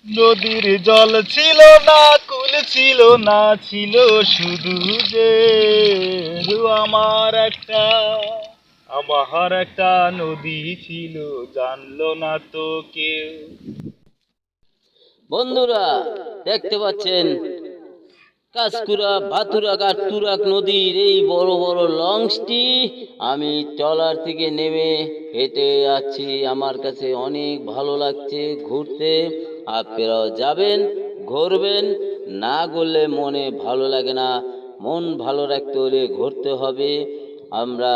নদীর জল ছিল না, কুল ছিল না, ছিল শুধু যে আমার একটা নদী ছিল, জানলো না তো কেউ। বন্ধুরা, দেখতে পাচ্ছেন কাঁচকুড়া বাতুরাঘাট তুরাগ নদীর এই বড় বড় লঞ্চটি আমি ট্রলার থেকে নেমে হেঁটে যাচ্ছি। আমার কাছে অনেক ভালো লাগছে ঘুরতে। আপনারাও যাবেন, ঘুরবেন। না ঘুরলে মনে ভালো লাগে না। মন ভালো রাখতে হলে ঘুরতে হবে। আমরা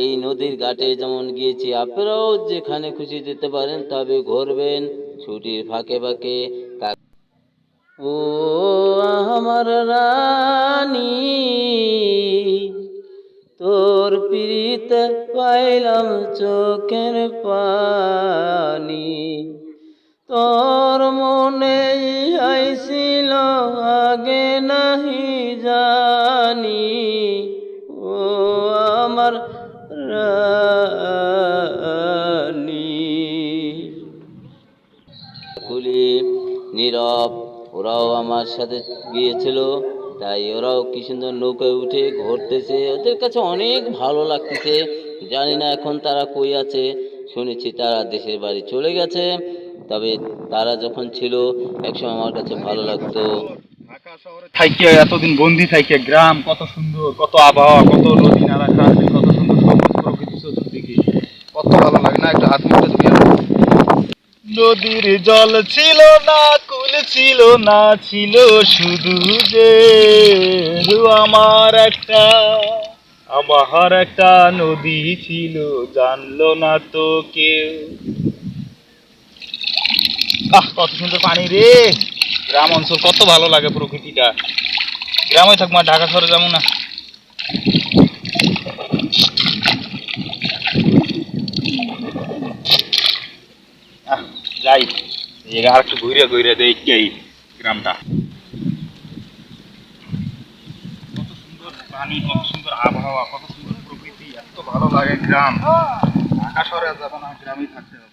এই নদীর ঘাটে যেমন গিয়েছি, আপনারাও যেখানে খুশি যেতে পারেন, তবে ঘুরবেন ছুটির ফাঁকে ফাঁকে। ও আমার রানী, তোর প্রীত পাইলাম চোখের পানি। তোর মনে আইছিল আগে নাহি জানি। ও আমার রানী। কুলি, নীরব, ওরাও আমার সাথে গিয়েছিল। তাই ওরাও কি সুন্দর নৌকায় উঠে ঘুরতেছে, ওদের কাছে অনেক ভালো লাগতেছে। জানি না এখন তারা কই আছে। শুনেছি তারা দেশের বাড়ি চলে গেছে। তবে তারা যখন ছিল একসময় আমার কাছে ভালো লাগতো। ঢাকা শহরে থাইকে এতদিন বন্দি থাইকে গ্রাম কত সুন্দর, কত আবহাওয়া, কত নদী নালা খাল, কত সুন্দর সবুজ প্রকৃতি চতুর্দিকে, কত ভালো লাগে না? একটু হাত মুখটা ধুয়ে আসো। নদীর জল ছিল না, কুল ছিল না, ছিল শুধু যে আমার একটা আমার একটা নদী ছিল, জানলো না তো কেউ। আহ, কত সুন্দর পানি রে! গ্রাম অঞ্চল কত ভালো লাগে প্রকৃতিটা। গ্রামে থাকবো আর ঢাকা শহরে যাবো না। আহ, যাই আর একটু ঘুরে ঘুরে দেখি গ্রামটা। কত সুন্দর পানি, কত সুন্দর আবহাওয়া, কত সুন্দর প্রকৃতি, এত ভালো লাগে গ্রাম। ঢাকা শহরে আর যাবো না, গ্রামেই থাকতে হবে।